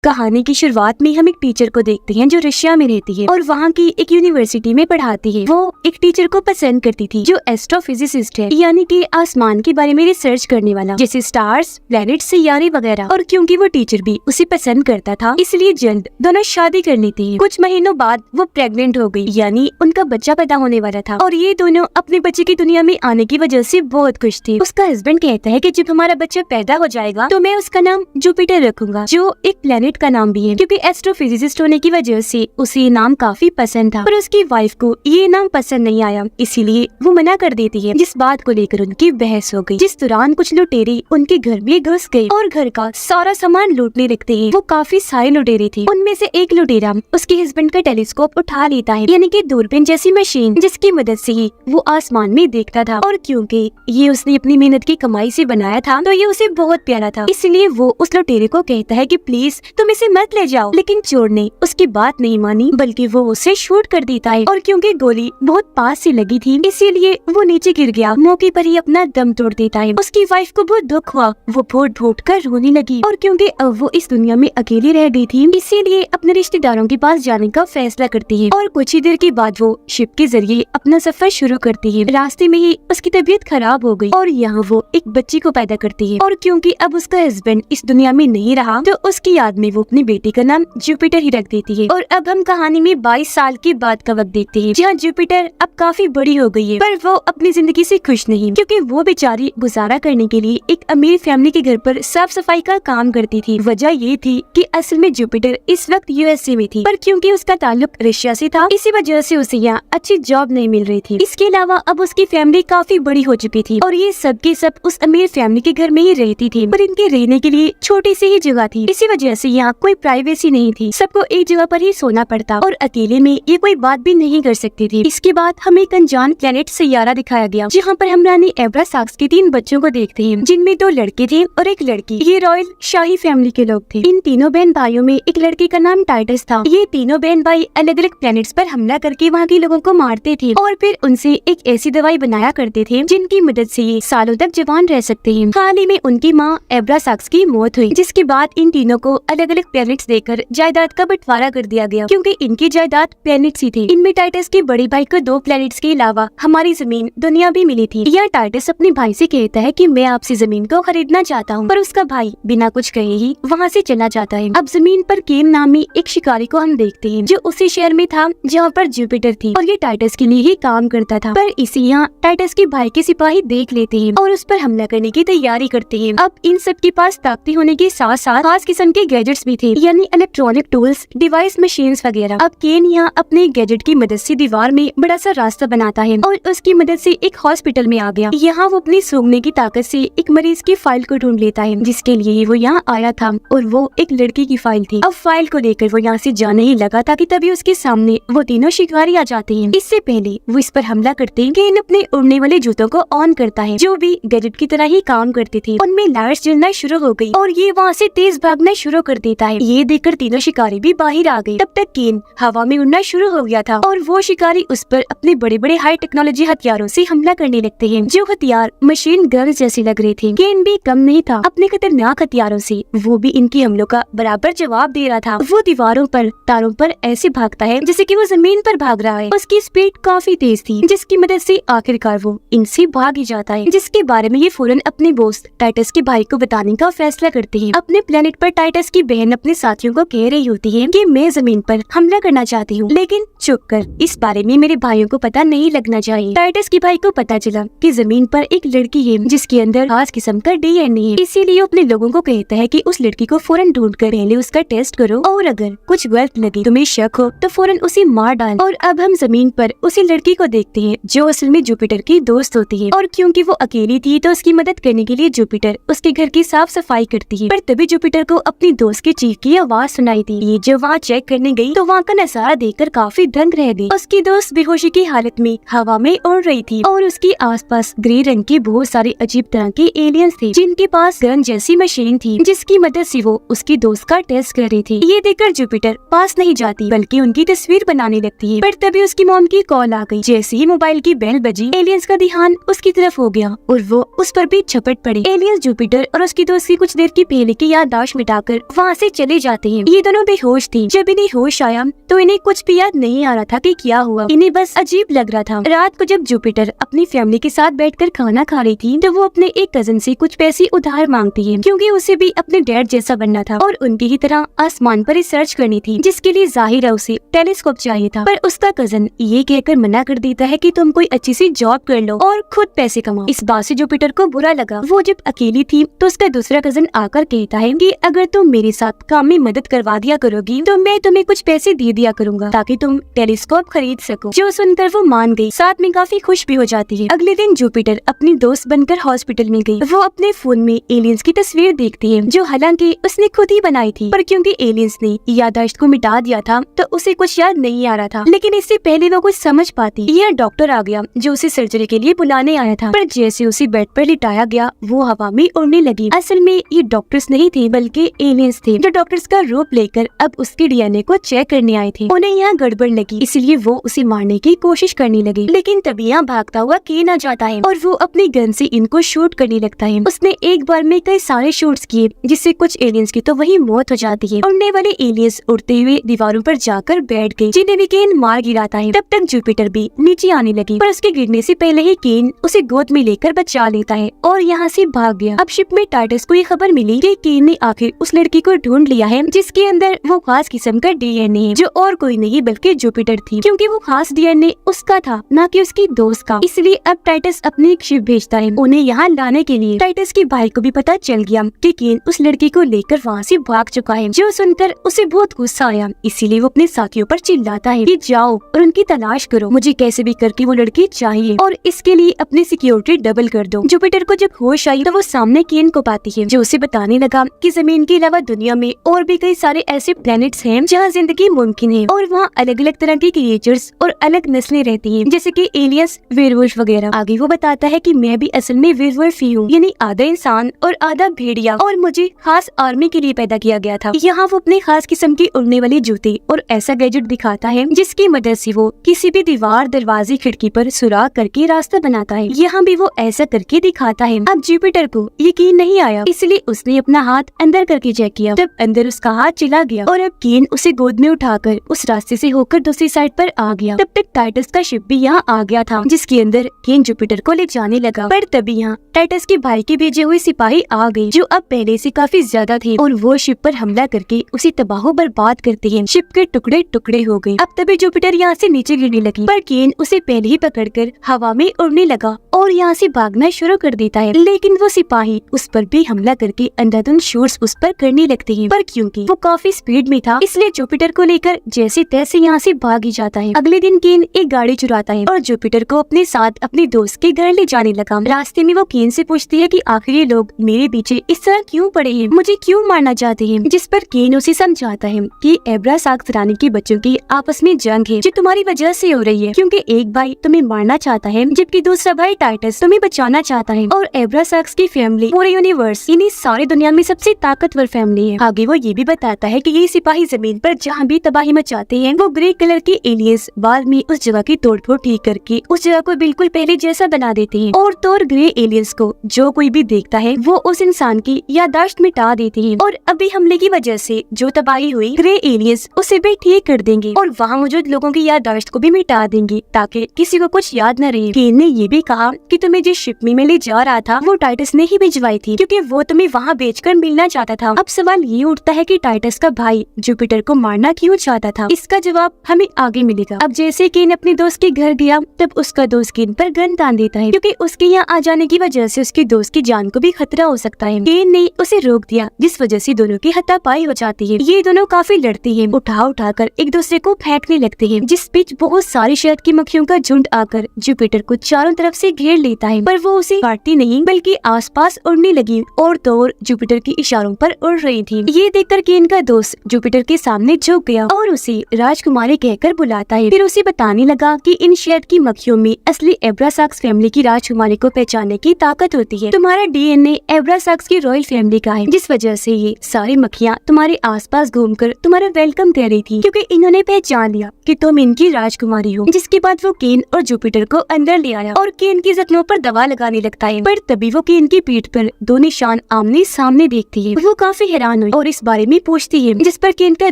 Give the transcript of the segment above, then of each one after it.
कहानी की शुरुआत में हम एक टीचर को देखते हैं जो रशिया में रहती है और वहाँ की एक यूनिवर्सिटी में पढ़ाती है। वो एक टीचर को पसंद करती थी जो एस्ट्रोफिजिसिस्ट है, यानी कि आसमान के बारे में रिसर्च करने वाला, जैसे स्टार्स, प्लैनेट, सियारे वगैरह। और क्योंकि वो टीचर भी उसे पसंद करता था, इसलिए जल्द दोनों शादी कर लेती है। कुछ महीनों बाद वो प्रेग्नेंट हो गई, यानी उनका बच्चा पैदा होने वाला था और ये दोनों अपने बच्चे की दुनिया में आने की वजह से बहुत खुश थे। उसका हस्बैंड कहता है कि जब हमारा बच्चा पैदा हो जाएगा तो मैं उसका नाम जुपिटर रखूंगा, जो एक प्लैनेट का नाम भी है, क्योंकि एस्ट्रोफिजिसिस्ट होने की वजह से उसे ये नाम काफी पसंद था। पर उसकी वाइफ को ये नाम पसंद नहीं आया, इसीलिए वो मना कर देती है, जिस बात को लेकर उनकी बहस हो गई। जिस दौरान कुछ लुटेरे उनके घर में घुस गए और घर का सारा सामान लूटने लगते हैं। वो काफी सारे लुटेरे थे। उनमें से एक लुटेरा उसके हस्बैंड का टेलीस्कोप उठा लेता है, यानी कि दूरबीन जैसी मशीन, जिसकी मदद से ही वो आसमान में देखता था। और क्योंकि ये उसने अपनी मेहनत की कमाई से बनाया था, तो ये उसे बहुत प्यारा था, इसलिए वो उस लुटेरे को कहता है कि प्लीज तुम इसे मत ले जाओ। लेकिन चोर ने उसकी बात नहीं मानी, बल्कि वो उसे शूट कर देता है। और क्योंकि गोली बहुत पास से लगी थी, इसीलिए वो नीचे गिर गया। मौके पर ही अपना दम तोड़ देता है। उसकी वाइफ को बहुत दुख हुआ, वो फूट फूट कर रोने लगी। और क्योंकि अब वो इस दुनिया में अकेली रह गई थी, इसीलिए अपने रिश्तेदारों के पास जाने का फैसला करती है। और कुछ ही देर के बाद वो शिप के जरिए अपना सफर शुरू करती है। रास्ते में ही उसकी तबीयत खराब हो गई और यहाँ वो एक बच्ची को पैदा करती है। और क्योंकि अब उसका हस्बैंड इस दुनिया में नहीं रहा, तो उसकी याद में वो अपनी बेटी का नाम जुपिटर ही रख देती है। और अब हम कहानी में 22 साल के बाद का वक्त देखते हैं, जहाँ जुपिटर अब काफी बड़ी हो गई है, पर वो अपनी जिंदगी से खुश नहीं, क्योंकि वो बेचारी गुजारा करने के लिए एक अमीर फैमिली के घर पर साफ सफाई का काम करती थी। वजह ये थी कि असल में जुपिटर इस वक्त यूएसए में थी, पर क्योंकि उसका ताल्लुक रशिया से था, इसी वजह से उसे यहाँ अच्छी जॉब नहीं मिल रही थी। इसके अलावा अब उसकी फैमिली काफी बड़ी हो चुकी थी और ये सब के सब उस अमीर फैमिली के घर में ही रहती थी, पर इनके रहने के लिए छोटी सी ही जगह थी। इसी वजह से यहाँ कोई प्राइवेसी नहीं थी, सबको एक जगह पर ही सोना पड़ता और अकेले में ये कोई बात भी नहीं कर सकती थी। इसके बाद हमें एक अनजान प्लेनेट सियारा दिखाया गया, जहाँ पर हम रानी एब्रासाक्स के 3 बच्चों को देखते हैं, जिनमें 2 लड़के थे और एक लड़की। ये रॉयल शाही फैमिली के लोग थे। इन तीनों बहन भाइयों में एक लड़के का नाम टाइटस था। ये तीनों बहन भाई अलग अलग प्लैनेट्स पर हमला करके वहाँ के लोगों को मारते थे और फिर उनसे एक ऐसी दवाई बनाया करते थे जिनकी मदद से ये सालों तक जवान रह सकते हैं। हाल ही में उनकी माँ एब्रासाक्स की मौत हुई, जिसके बाद इन तीनों को अलग अलग प्लैनेट्स देकर जायदाद का बंटवारा कर दिया गया, क्योंकि इनकी जायदाद प्लैनेट्स ही थे। इनमें टाइटस के बड़े भाई को 2 प्लैनेट्स के अलावा हमारी जमीन दुनिया भी मिली थी। यह टाइटस अपने भाई से कहता है कि मैं आपसे जमीन को खरीदना चाहता हूँ, पर उसका भाई बिना कुछ कहे ही वहाँ से चला जाता है। अब जमीन पर केन नामी एक शिकारी को हम देखते हैं, जो उसी शहर में था जहाँ पर जुपिटर थी, और ये टाइटस के लिए ही काम करता था। पर इसी यहाँ टाइटस के भाई के सिपाही देख लेते हैं और उस पर हमला करने की तैयारी करते हैं। अब इन सब के पास ताकती होने के साथ साथ खास किस्म के गैजेट्स भी थे, यानी इलेक्ट्रॉनिक टूल्स, डिवाइस, मशीन्स वगैरह। अब केन यहाँ अपने गैजेट की मदद से दीवार में बड़ा सा रास्ता बनाता है और उसकी मदद से एक हॉस्पिटल में आ गया। यहाँ वो अपनी सूंघने की ताकत से एक मरीज की फाइल को ढूंढ लेता है, जिसके लिए वो यहाँ आया था, और वो एक लड़की की फाइल थी। अब फाइल को लेकर वो यहाँ से जाने ही लगा था कि तभी उसके सामने वो तीनों शिकारी आ जाते हैं। इससे पहले वो इस पर हमला करते हैं। केन अपने उड़ने वाले जूतों को ऑन करता है, जो भी गैजेट की तरह ही काम करते थे। उनमें लाइट्स जलना शुरू हो गई और ये वहाँ से तेज भागना शुरू कर देता है। ये देखकर तीनों शिकारी भी बाहर आ गए। तब तक केन हवा में उड़ना शुरू हो गया था और वो शिकारी उस पर अपने बड़े बड़े हाई टेक्नोलॉजी हथियारों से हमला करने लगते हैं, जो हथियार मशीन गन जैसे लग रहे थे। केन भी कम नहीं था, अपने खतरनाक हथियारों से वो भी इनकी हमलों का बराबर जवाब दे रहा था। वो दीवारों पर, तारों पर ऐसे भागता है जैसे कि वो जमीन पर भाग रहा है। उसकी स्पीड काफी तेज थी, जिसकी मदद से आखिरकार वो इनसे भाग ही जाता है, जिसके बारे में ये फौरन अपने दोस्त टाइटस के भाई को बताने का फैसला करते हैं। अपने प्लेनेट पर टाइटस की बहन अपने साथियों को कह रही होती है कि मैं जमीन पर हमला करना चाहती हूँ, लेकिन चुप कर, इस बारे में मेरे भाइयों को पता नहीं लगना चाहिए। टाइटस के भाई को पता चला कि जमीन पर एक लड़की है जिसके अंदर खास किस्म का डीएनए है, इसीलिए अपने लोगों को कहता है कि उस लड़की को फौरन ढूंढकर पहले उसका टेस्ट करो, और अगर कुछ गलत लगे, तुम्हें शक हो, तो फौरन उसे मार डाल। और अब हम जमीन पर उसी लड़की को देखते हैं, जो असल में जुपिटर की दोस्त होती है। और क्योंकि वो अकेली थी, तो उसकी मदद करने के लिए जुपिटर उसके घर की साफ सफाई करती है। पर तभी जुपिटर को अपनी दोस्त के चीख की आवाज सुनाई दी। ये जब वहाँ चेक करने गई, तो वहाँ का नजारा देखकर काफी दंग रह गई। उसकी दोस्त बेहोशी की हालत में हवा में उड़ रही थी और उसके आसपास ग्रे रंग के बहुत सारे अजीब तरह के एलियंस थे, जिनके पास गन जैसी मशीन थी, जिसकी मदद से वो उसकी दोस्त का टेस्ट कर रही थी। ये देखकर जुपिटर पास नहीं जाती, बल्कि उनकी तस्वीर बनाने लगती है। पर तभी उसकी मॉम की कॉल आ गई। जैसे ही मोबाइल की बेल बजी, एलियंस का ध्यान उसकी तरफ हो गया और वो उस पर भी झपट पड़े। एलियंस जुपिटर और उसकी दोस्त की कुछ देर की पहले की याददाश्त मिटाकर वहाँ वहाँ से चले जाते हैं। ये दोनों बेहोश थी। जब इन्हें होश आया तो इन्हें कुछ भी याद नहीं आ रहा था कि क्या हुआ। इन्हें बस अजीब लग रहा था। रात को जब जुपिटर अपनी फैमिली के साथ बैठकर खाना खा रही थी तो वो अपने एक कजन से कुछ पैसे उधार मांगती है, क्योंकि उसे भी अपने डैड जैसा बनना था और उनकी ही तरह आसमान पर रिसर्च करनी थी, जिसके लिए जाहिर है उसे टेलीस्कोप चाहिए था। पर उसका कजन ये कहकर मना कर देता है कि तुम कोई अच्छी सी जॉब कर लो और खुद पैसे कमाओ। इस बात से जुपिटर को बुरा लगा। वो जब अकेली थी तो उसका दूसरा कजन आकर कहता है कि अगर तुम मेरे साथ काम में मदद करवा दिया करोगी तो मैं तुम्हें कुछ पैसे दे दिया करूंगा ताकि तुम टेलीस्कोप खरीद सको। जो सुनकर वो मान गई, साथ में काफी खुश भी हो जाती है। अगले दिन जुपिटर अपनी दोस्त बनकर हॉस्पिटल में गई। वो अपने फोन में एलियंस की तस्वीर देखती है, जो हालांकि उसने खुद ही बनाई थी, पर क्योंकि एलियंस ने याददाश्त को मिटा दिया था तो उसे कुछ याद नहीं आ रहा था। लेकिन इससे पहले वो कुछ समझ पाती, यह डॉक्टर आ गया जो उसे सर्जरी के लिए बुलाने आया था। पर जैसे उसे बेड पर लिटाया गया वो हवा में उड़ने लगी। असल में ये डॉक्टर्स नहीं थे बल्कि एलियंस थे, जो डॉक्टर्स का रूप लेकर अब उसके डीएनए को चेक करने आए थे। उन्हें यहाँ गड़बड़ लगी, इसलिए वो उसे मारने की कोशिश करने लगे। लेकिन तभी यहाँ भागता हुआ केन आ जाता है और वो अपनी गन से इनको शूट करने लगता है। उसने एक बार में कई सारे शूट्स किए, जिससे कुछ एलियंस की तो वही मौत हो जाती है। उड़ने वाले एलियंस उड़ते हुए दीवारों पर जाकर बैठ गए, जिन्हें भी केन मार गिराता है। तब तक जुपिटर भी नीचे आने लगी, पर उसके गिरने से पहले ही केन उसे गोद में लेकर बचा लेता है और यहाँ से भाग गया। अब शिप में टाइटस को ये खबर मिली कि केन ने आखिर उस लड़की को ढूंढ लिया है जिसके अंदर वो खास किस्म का डीएनए है, जो और कोई नहीं बल्कि जुपिटर थी। क्योंकि वो खास डीएनए उसका था, न कि उसकी दोस्त का, इसलिए अब टाइटस अपनी एक शिप भेजता है उन्हें यहाँ लाने के लिए। टाइटस के भाई को भी पता चल गया कि केन उस लड़की को लेकर वहाँ से भाग चुका है, जो सुनकर उसे बहुत गुस्सा आया। इसीलिए वो अपने साथियों पर चिल्लाता है कि जाओ और उनकी तलाश करो, मुझे कैसे भी करके वो लड़की चाहिए और इसके लिए अपनी सिक्योरिटी डबल कर दो। जुपिटर को जब होश आई तो वो सामने केन को पाती है, जो उसे बताने लगा कि जमीन के अलावा दुनिया में और भी कई सारे ऐसे प्लैनेट्स हैं जहाँ जिंदगी मुमकिन है और वहाँ अलग अलग तरह के क्रिएचर्स और अलग नस्लें रहती हैं, जैसे कि एलियंस, वेयरवुल्फ वगैरह। आगे वो बताता है कि मैं भी असल में वेयरवुल्फ ही हूँ, यानी आधा इंसान और आधा भेड़िया, और मुझे खास आर्मी के लिए पैदा किया गया था। यहाँ वो अपने खास किस्म की उड़ने वाली जूते और ऐसा गैजेट दिखाता है जिसकी मदद से वो किसी भी दीवार, दरवाजे, खिड़की पर सुराख करके रास्ता बनाता है। यहाँ भी वो ऐसा करके दिखाता है। अब जुपिटर को यकीन नहीं आया, इसलिए उसने अपना हाथ अंदर करके चेक किया। तब अंदर उसका हाथ चला गया और अब केन उसे गोद में उठाकर उस रास्ते से होकर दूसरी साइड पर आ गया। तब तक टाइटस का शिप भी यहाँ आ गया था, जिसके अंदर केन जुपिटर को ले जाने लगा। पर तभी यहाँ टाइटस के भाई के भेजे हुए सिपाही आ गए, जो अब पहले से काफी ज्यादा थे और वो शिप पर हमला करके उसे तबाह बर्बाद करते हैं। शिप के टुकड़े टुकड़े हो गए। अब तभी जुपिटर यहाँ से नीचे गिरने लगी, पर केन उसे पहले ही पकड़कर हवा में उड़ने लगा और यहाँ से भागना शुरू कर देता है। लेकिन वो सिपाही उस पर भी हमला करके अंधाधुंध शूट्स उस पर करने लगते हैं, पर क्योंकि वो काफी स्पीड में था इसलिए जुपिटर को लेकर जैसे तैसे यहाँ से भाग ही जाता है। अगले दिन केन एक गाड़ी चुराता है और जुपिटर को अपने साथ अपने दोस्त के घर ले जाने लगा। रास्ते में वो केन से पूछती है कि आखिर ये लोग मेरे पीछे इस तरह क्यों पड़े हैं, मुझे क्यों मारना चाहते हैं, जिस पर केन उसे समझाता है कि एब्रासाक्स रानी के बच्चों की आपस में जंग है जो तुम्हारी वजह से हो रही है, क्योंकि एक भाई तुम्हें मारना चाहता है जबकि दूसरा भाई टाइटस तुम्हें बचाना चाहता है। और एब्रासाक्स की फैमिली पूरे यूनिवर्स यानी सारी दुनिया में सबसे ताकतवर फैमिली है। आगे वो ये भी बताता है कि ये सिपाही जमीन पर जहाँ भी तबाही मचाते हैं वो ग्रे कलर के एलियंस बाद में उस जगह की तोड़फोड़ ठीक करके उस जगह को बिल्कुल पहले जैसा बना देते हैं और तो ग्रे एलियंस को जो कोई भी देखता है वो उस इंसान की याददाश्त मिटा देते हैं और अभी हमले की वजह से जो तबाही हुई ग्रे एलियंस उसे भी ठीक कर देंगे और वहाँ मौजूद लोगों की याददाश्त को भी मिटा देंगे ताकि किसी को कुछ याद न रहे। केन ने ये भी कहा कि तुम्हें जिस शिप में ले जा रहा था वो टाइटस ने ही भिजवाई थी, क्योंकि वो तुम्हें वहाँ बेचकर मिलना चाहता था। अब सवाल ये उठता है कि टाइटस का भाई जुपिटर को मारना क्यों चाहता था। इसका जवाब हमें आगे मिलेगा। अब जैसे केन अपने दोस्त के घर गया तब उसका दोस्त केन पर गन तान देता है, क्योंकि उसके यहाँ आ जाने की वजह से उसके दोस्त की जान को भी खतरा हो सकता है। केन ने उसे रोक दिया, जिस वजह से दोनों की हाथापाई हो जाती है। ये दोनों काफी लड़ते हैं, उठा कर एक दूसरे को फेंकने लगते हैं, जिस बीच बहुत सारी शहद की मक्खियों का झुंड आकर जुपिटर को चारों तरफ से घेर लेता है, पर वो उसे काटती नहीं बल्कि आसपास उड़ने लगी और तो और जुपिटर के इशारों पर उड़ रही थी। ये देखकर केन का दोस्त जुपिटर के सामने झुक गया और उसे राजकुमारी कहकर बुलाता है। फिर उसे बताने लगा कि इन शहद की मक्खियों में असली एब्रासाक्स फैमिली की राजकुमारी को पहचानने की ताकत होती है। तुम्हारा डीएनए एब्रासाक्स की रॉयल फैमिली का है, जिस वजह से ये सारी मक्खियाँ तुम्हारे आसपास घूमकर तुम्हारा वेलकम कर रही थी, क्योंकि इन्होंने पहचान लिया कि तुम इनकी राजकुमारी हो। जिसके बाद वो केन और जुपिटर को अंदर ले आया और केन की जख्मों पर दवा लगाने लगता है, पर तभी वो केन की पीठ पर दो निशान आमने सामने देखती है। वो काफी हैरान पहचान हुई और इस बारे में पूछती है, जिस पर केन का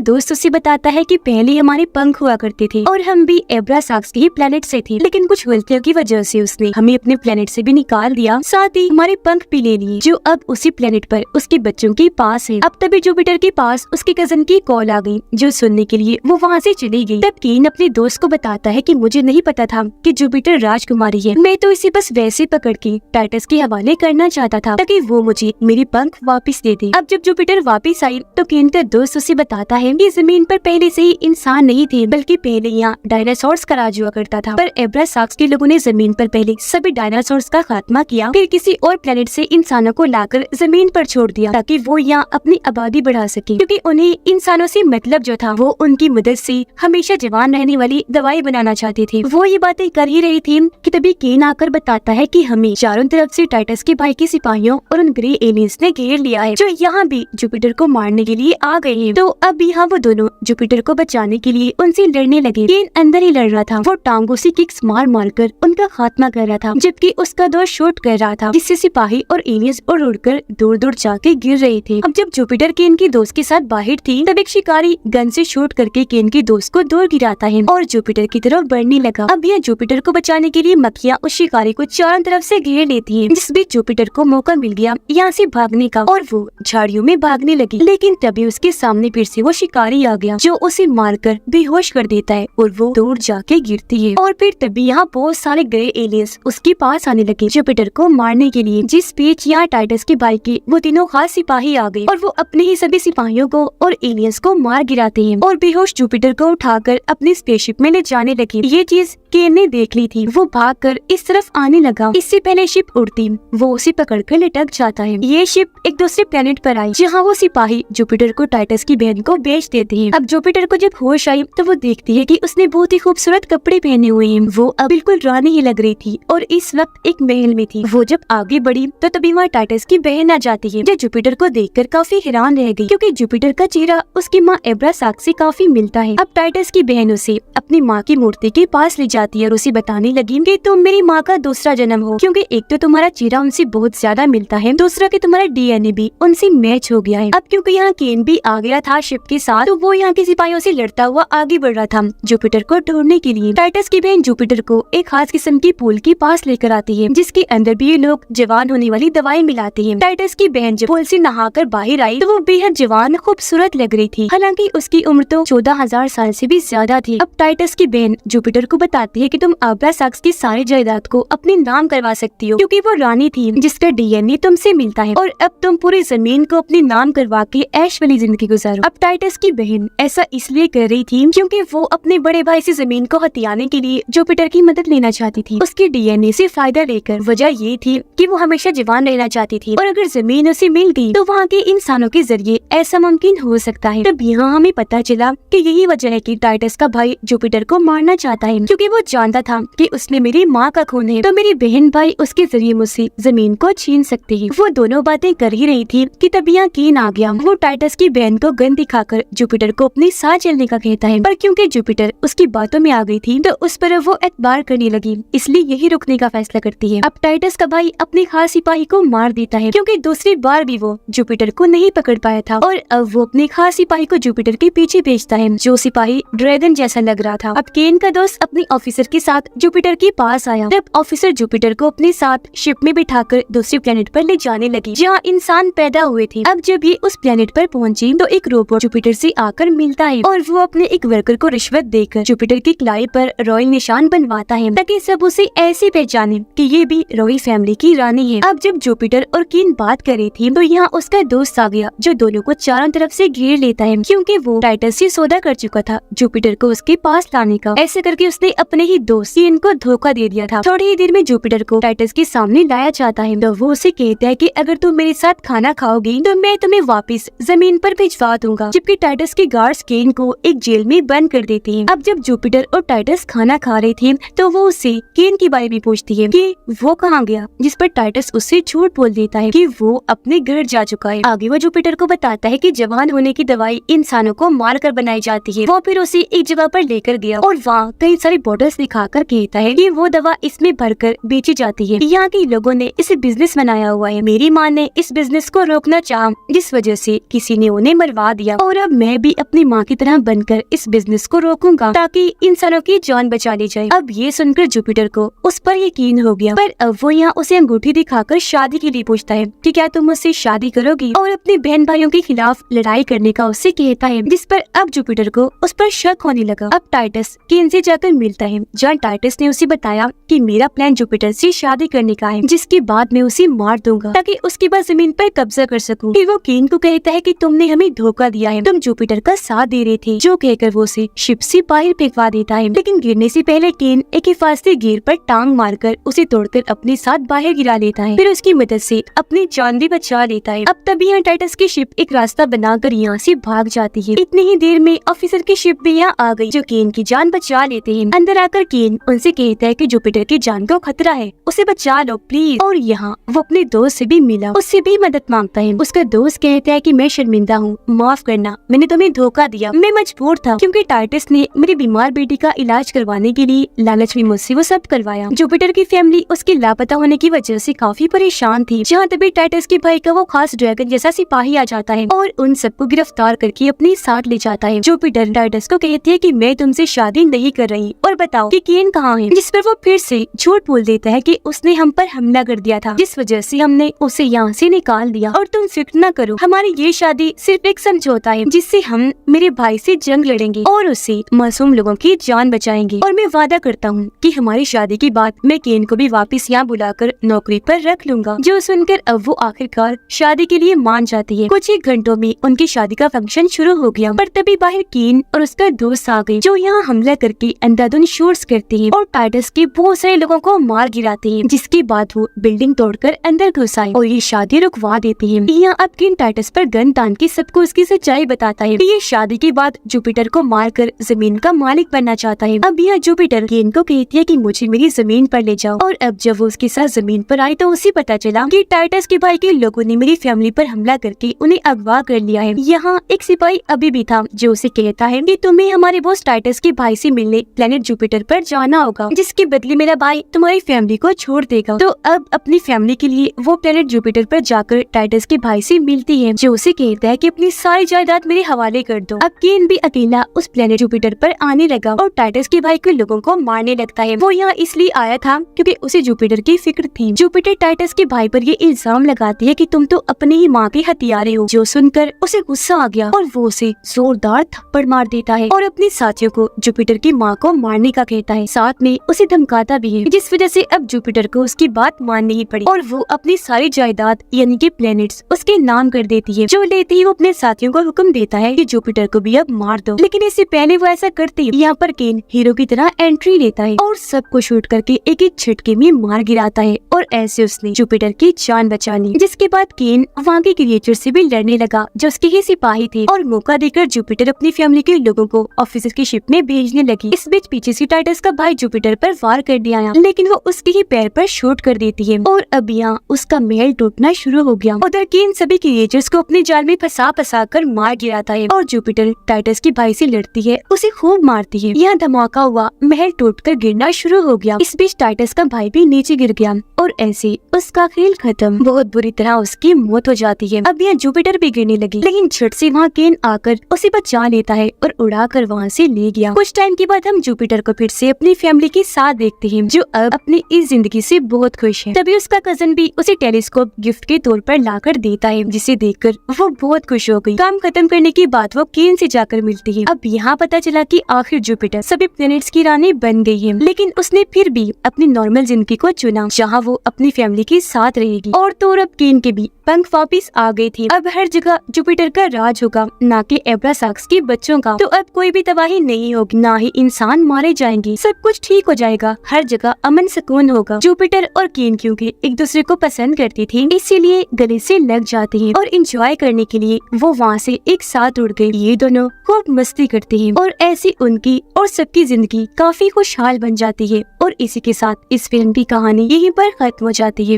दोस्त उसे बताता है कि पहले हमारे पंख हुआ करते थे और हम भी एब्रासाक्स के ही प्लेनेट से थे, लेकिन कुछ गलतियों की वजह से उसने हमें अपने प्लेनेट से भी निकाल दिया, साथ ही हमारे पंख भी ले लिए, जो अब उसी प्लेनेट पर उसके बच्चों के पास है। अब तभी जुपिटर के पास उसके कजन की कॉल आ गई, जो सुनने के लिए वो वहाँ से चली गई। तब केन अपने दोस्त को बताता है कि मुझे नहीं पता था कि जुपिटर राजकुमारी है, मैं तो इसे बस वैसे पकड़ के टाइटस के हवाले करना चाहता था ताकि वो मुझे मेरे पंख वापस दे दे। अब जब जुपिटर वापस आई तो केन का दोस्त उसे बताता है कि जमीन पर पहले से ही इंसान नहीं थे, बल्कि पहले यहाँ डायनासोर्स का राज हुआ करता था, पर एब्रासाक्स के लोगों ने जमीन पर पहले सभी डायनासोर्स का खात्मा किया, फिर किसी और प्लेनेट से इंसानों को लाकर जमीन पर छोड़ दिया ताकि वो यहाँ अपनी आबादी बढ़ा सके, क्योंकि उन्हें इंसानों से मतलब जो था वो उनकी मदद से हमेशा जवान रहने वाली दवाई बनाना चाहते थे। वो ये बातें कर ही रही थी कि तभी केन आकर बताता है कि हमें चारों तरफ से टाइटस के भाई के सिपाहियों और उन ग्रे एलियंस ने घेर लिया है, जो यहाँ भी जुपिटर को मारने के लिए आ गए हैं। तो अब यहाँ वो दोनों जुपिटर को बचाने के लिए उनसे लड़ने लगे। केन अंदर ही लड़ रहा था, वो टांगों से किक्स मार मार कर उनका खात्मा कर रहा था, जबकि उसका दोस्त शूट कर रहा था, जिससे सिपाही और एलियंस उड़कर दूर दूर जाके गिर रहे थे। अब जब जुपिटर केन के दोस्त के साथ बाहर थी, तब एक शिकारी गन से शूट करके केन के दोस्त को दूर गिराता है और जुपिटर की तरफ बढ़ने लगा। अब यह जुपिटर को बचाने के लिए मक्खियाँ उस शिकारी को चारों तरफ से घेर लेती है, जिस बीच जुपिटर को मौका मिल गया यहाँ से भागने का और वो झाड़ियों में भागने लगी, लेकिन तभी उसके सामने फिर से वो शिकारी आ गया, जो उसे मारकर बेहोश कर देता है और वो दूर जाके गिरती है। और फिर तभी यहाँ बहुत सारे ग्रे एलियंस उसके पास आने लगे जुपिटर को मारने के लिए, जिस बीच यहाँ टाइटस के भाई के वो तीनों खास सिपाही आ गए और वो अपने ही सभी सिपाहियों को और एलियंस को मार गिराते हैं और बेहोश जुपिटर को उठाकर अपनी स्पेसशिप में ले जाने लगे। ये चीज केन ने देख ली थी, वो भागकर इस तरफ आने लगा। इससे पहले शिप उड़ती वो उसे पकड़कर लटक जाता है। ये शिप एक दूसरे प्लेनेट पर आई, जहाँ वो सिपाही जुपिटर को टाइटस की बहन को बेच देते हैं। अब जुपिटर को जब होश आई तो वो देखती है कि उसने बहुत ही खूबसूरत कपड़े पहने हुए हैं, वो अब बिल्कुल रानी ही लग रही थी और इस वक्त एक महल में थी। वो जब आगे बढ़ी तो तभी वहाँ टाइटस की बहन आ जाती है, जो जुपिटर को देखकर काफी हैरान रह गई, क्योंकि जुपिटर का चेहरा उसकी माँ एब्रासाक्स से काफी मिलता है। अब टाइटस की बहन उसे अपनी माँ की मूर्ति के पास ले जाती है और उसे बताने लगी कि तुम मेरी माँ का दूसरा जन्म हो, क्योंकि एक तो तुम्हारा चेहरा उनसे बहुत ज्यादा मिलता है, दूसरा कि तुम्हारा डीएनए भी उनसे मैच हो गया है। अब क्योंकि यहाँ केन भी आ गया था शिप के साथ, तो वो यहाँ के सिपाहियों से लड़ता हुआ आगे बढ़ रहा था जुपिटर को ढूंढने के लिए। टाइटस की बहन जुपिटर को एक खास किस्म की पूल के पास लेकर आती है, जिसके अंदर भी ये लोग जवान होने वाली दवाई मिलाते हैं। टाइटस की बहन जब पूल से नहाकर बाहर आई तो वो बेहद जवान खूबसूरत लग रही थी, हालांकि उसकी उम्र तो 14,000 साल से भी ज्यादा थी। अब टाइटस की बहन जुपिटर को बताती है कि तुम एब्रासाक्स की सारी जायदाद को अपने नाम करवा सकती हो, क्योंकि वो रानी थी जिसका डीएनए तुमसे मिलता है, और अब तुम पूरी जमीन को अपने नाम करवा के ऐश वाली जिंदगी गुजारो। अब टाइटस की बहन ऐसा इसलिए कर रही थी क्योंकि वो अपने बड़े भाई से जमीन को हथियाने के लिए जुपिटर की मदद लेना चाहती थी। उसके डीएनए से फायदा लेकर वजह ये थी कि वो हमेशा जवान रहना चाहती थी, और अगर जमीन उसे मिल गई तो वहाँ के इंसानों के जरिए ऐसा मुमकिन हो सकता है। तब यहाँ हमें पता चला कि यही वजह है कि टाइटस का भाई जुपिटर को मारना चाहता है, क्योंकि वो जानता था कि उसने मेरी माँ का खून है, तो मेरी बहन भाई उसके जरिए मुझसे जमीन को छीन सकते हैं। वो दोनों बातें कर ही रही थी कि तब यहाँ केन आ गया। वो टाइटस की बहन को गन दिखाकर जुपिटर को अपने साथ चलने का कहता है, पर क्योंकि जुपिटर उसकी बातों में आ गई थी तो उस पर वो एतबार करने लगी, इसलिए यही रुकने का फैसला करती है। अब टाइटस का भाई अपने खास सिपाही को मार देता है, क्योंकि दूसरी बार भी वो जुपिटर को नहीं पकड़ पाया था, और अब वो अपने खास सिपाही को जुपिटर के पीछे भेजता है, जो सिपाही ड्रैगन जैसा लग रहा था। अब केन का दोस्त अपने ऑफिसर के साथ जुपिटर के पास आया। तब ऑफिसर जुपिटर को अपने साथ शिप में बिठाकर दूसरे प्लेनेट पर ले जाने लगी, जहाँ इंसान पैदा हुए थे। अब जब ये उस प्लेनेट पर पहुंची तो एक रोबोट जुपिटर से आकर मिलता है, और वो अपने एक वर्कर को रिश्वत देकर जुपिटर की कलाई पर रॉयल निशान बनवाता है, ताकि सब उसे ऐसे पहचाने कि ये भी रॉयल फैमिली की रानी है। अब जब जुपिटर और केन बात कर रही थी तो यहाँ उसका दोस्त आ गया, जो दोनों को चारों तरफ से घेर लेता है, क्योंकि वो टाइटस से सौदा कर चुका था जुपिटर को उसके पास लाने का। ऐसे करके उसने अपने ही दोस्त केन को धोखा दे दिया था। थोड़ी ही देर में जुपिटर को टाइटस के सामने लाया जाता है, तो वो उसे कहता है कि अगर तुम मेरे साथ खाना खाओगी तो मैं तुम्हें वापस जमीन पर भिजवा दूंगा, जबकि टाइटस के गार्ड्स केन को एक जेल में बंद कर देते हैं। अब जब जुपिटर और टाइटस खाना खा रहे थे तो वो उससे केन के बारे में पूछती है कि वो कहाँ गया, जिस पर टाइटस उससे झूठ बोल देता है कि वो अपने घर जा चुका है। आगे वो जुपिटर को बताता है कि जवान होने की दवाई इंसानों को मार कर बनाई जाती है। वो फिर उसे एक जगह पर लेकर गया और वहाँ कई सारी बॉटल्स दिखाकर कहता है कि वो दवा इसमें भरकर बेची जाती है। यहाँ के लोगों ने इसे बिजनेस बनाया हुआ है। मेरी माँ ने इस बिजनेस को रोकना चाहा, जिस वजह से किसी ने उन्हें मरवा दिया और अब मैं भी अपनी माँ की तरह बनकर इस बिजनेस को रोकूंगा ताकि इंसानों की जान बचा ली जाए। अब ये सुनकर जुपिटर को उस पर यकीन हो गया, पर अब वो यहाँ उसे अंगूठी दिखाकर शादी के लिए पूछता है कि क्या तुम मुझसे शादी करोगी, और अपने बहन भाइयों के खिलाफ लड़ाई करने का उससे कहता है, जिस पर अब जुपिटर को उस पर शक होने लगा। अब टाइटस केन से जाकर मिलता है, जहाँ टाइटस ने उसे बताया कि मेरा प्लान जुपिटर से शादी करने का है, जिसके बाद मैं उसे मार दूंगा ताकि उसके बाद जमीन पर कब्जा कर सकूं। फिर वो केन को कहता है कि तुमने हमें धोखा दिया है, तुम जुपिटर का साथ दे रहे थे, जो कहकर वो उसे शिप से बाहर फेंकवा देता है। लेकिन गिरने से पहले केन एक हिफाजती गिर पर टांग मारकर उसे तोड़कर अपने साथ बाहर गिरा लेता है, फिर उसकी मदद से अपनी जान भी बचा लेता है। अब तभी यहाँ टाइटस की शिप एक रास्ता बनाकर यहाँ से भाग जाती है। इतनी ही देर में ऑफिसर की शिप भी यहाँ आ गई, जो केन की जान बचा लेते हैं। अंदर आकर केन उनसे कहता है कि जुपिटर की जान को खतरा है, उसे बचा लो प्लीज। और यहाँ वो अपने दोस्त से भी मिला, उससे भी मदद मांगता है। उसका दोस्त कहता है कि मैं शर्मिंदा हूँ, माफ करना, मैंने तुम्हें धोखा दिया, मैं मजबूर था क्योंकि टाइटस ने मेरी बीमार बेटी का इलाज करवाने के लिए लालच में मुझसे वो सब करवाया। जुपिटर की फैमिली उसके लापता होने की वजह से काफी परेशान थी, जहाँ तभी टाइटस के भाई का वो खास ड्रैगन जैसा सिपाही आ जाता है और उन सबको गिरफ्तार करके अपने साथ ले जाता है। जुपिटर टाइटस को कहती है कि मैं तुमसे शादी नहीं कर रही और बताओ कि केन कहाँ है, जिस पर वो फिर से झूठ बोल देता है कि उसने हम पर हमला कर दिया था, जिस वजह से हमने उसे यहाँ से निकाल दिया, और तुम फिक्र न करो, हमारी ये शादी सिर्फ एक समझौता है जिससे हम मेरे भाई से जंग लड़ेंगे और उससे मासूम लोगों की जान बचाएंगे, और मैं वादा करता हूँ कि हमारी शादी के बाद मैं केन को भी वापस यहाँ बुलाकर नौकरी पर रख लूंगा। जो सुनकर अब वो आखिरकार शादी के लिए मान जाती है। कुछ ही घंटों में उनकी शादी का फंक्शन शुरू हो गया, पर तभी बाहर केन और उसका दोस्त आ गए, जो यहाँ हमला करके अंधाधुंध शूट्स करते हैं और टाइटस के बहुत सारे लोगों को मार गिराते हैं, जिसके बाद वो बिल्डिंग तोड़कर अंदर घुस आए और ये शादी रुकवा देते हैं। यहाँ अब केन टाइटस पर गन तान के सबको उसकी सच्चाई बताता है कि ये शादी के बाद जुपिटर को मारकर जमीन का मालिक बनना चाहता है। अब यहाँ जुपिटर केन को कहती है कि मुझे मेरी जमीन पर ले जाओ, और अब जब वो उसके साथ जमीन पर आई तो उसे पता चला कि टाइटस के भाई के लोगों ने मेरी फैमिली पर हमला करके उन्हें अगवा कर लिया है। यहाँ एक सिपाही अभी भी था, जो उसे कहता है कि तुम्हें हमारे बॉस टाइटस के भाई से मिलने प्लेनेट जुपिटर पर जाना होगा, जिसके बदले मेरा भाई तुम्हारी फैमिली को छोड़ देगा। तो अब अपनी फैमिली के लिए वो प्लेनेट जुपिटर पर जाकर टाइटस के भाई से मिलती है, जो उसे कहता है कि अपनी सारी जायदाद मेरे हवाले कर दो। अब केन भी अकेला उस प्लेनेट जुपिटर पर आने लगा और टाइटस के भाई के लोगों को मारने लगता है। वो यहाँ इसलिए आया था क्योंकि उसे जुपिटर की फिक्र थी। जुपिटर टाइटस के भाई पर ये इल्जाम लगाती है कि तुम तो अपनी ही माँ के हथियारे हो, जो सुनकर उसे गुस्सा आ गया और वो उसे जोरदार थप्पड़ मार देता है और अपने साथियों को जुपिटर की माँ को मारने का कहता है, साथ में उसे धमकाता भी है, जिस वजह से अब जुपिटर को उसकी बात माननी ही पड़ी और वो अपनी सारी जायदाद यानी कि प्लैनेट्स उसके नाम कर देती है। जो लेते ही वो अपने साथियों को हुक्म देता है कि जुपिटर को भी अब मार दो, लेकिन इससे पहले वो ऐसा करते ही यहाँ पर केन हीरो की तरह एंट्री लेता है और सबको शूट करके एक एक झटके में मार गिराता है, और ऐसे उसने जुपिटर की जान बचा ली। जिसके बाद केन वहाँ के क्रिएचर से भी लड़ने लगा, जो उसके ही सिपाही थे, और मौका देकर जुपिटर अपनी फैमिली के लोगों को ऑफिसर की शिप में भेजने लगी। इस बीच पीछे से टाइटस का भाई जुपिटर पर वार कर दिया, लेकिन वो उसके ही पैर पर शूट कर देती है और अब यहाँ उसका महल टूटना शुरू हो गया। उधर केन सभी क्रिएचर्स को अपने जाल में फंसा कर मार गिराता है और जुपिटर टाइटस के भाई से लड़ती है, उसे खूब मारती है। यहाँ धमाका हुआ, महल टूटकर गिरना शुरू हो गया। इस बीच टाइटस का भाई भी नीचे गिर गया और ऐसे उसका खेल खत्म। बहुत बुरी तरह उसकी मौत हो जाती है। अब यहाँ जुपिटर भी गिरने लगी, लेकिन झट से वहाँ केन आकर उसे बचा लेता है और उड़ाकर वहाँ से ले गया। कुछ टाइम के बाद हम जुपिटर को फिर से अपनी फैमिली के साथ देखते हैं, जो अब अपनी इस जिंदगी से बहुत खुश है। तभी उसका कजन भी उसे टेलीस्कोप गिफ्ट के तौर पर लाकर देता है, जिसे देखकर वो बहुत खुश हो गई। काम खत्म करने के बाद वो केन से जाकर मिलती है। अब यहाँ पता चला कि आखिर जुपिटर सभी प्लैनेट्स की रानी बन गई है, लेकिन उसने फिर भी अपनी नॉर्मल जिंदगी को चुना, जहाँ वो अपनी फैमिली के साथ रहेगी। और तो अब केन के भी पंख वापिस आ गए थे। अब हर जगह जुपिटर का राज होगा, ना कि एब्रासाक्स के बच्चों का। तो अब कोई भी तबाही नहीं होगी, ना ही इंसान मारे जाएंगे, सब कुछ ठीक हो जाएगा, हर जगह अमन सुकून होगा। जुपिटर और केन क्योंकि एक दूसरे को पसंद करती थी, इसीलिए गले से लग जाती है और एंजॉय करने के लिए वो वहाँ से एक साथ उड़ गए। ये दोनों खूब मस्ती करते हैं और ऐसी उनकी और सबकी जिंदगी काफी खुशहाल बन जाती है। और इसी के साथ इस फिल्म की कहानी यहीं पर खत्म हो जाती है।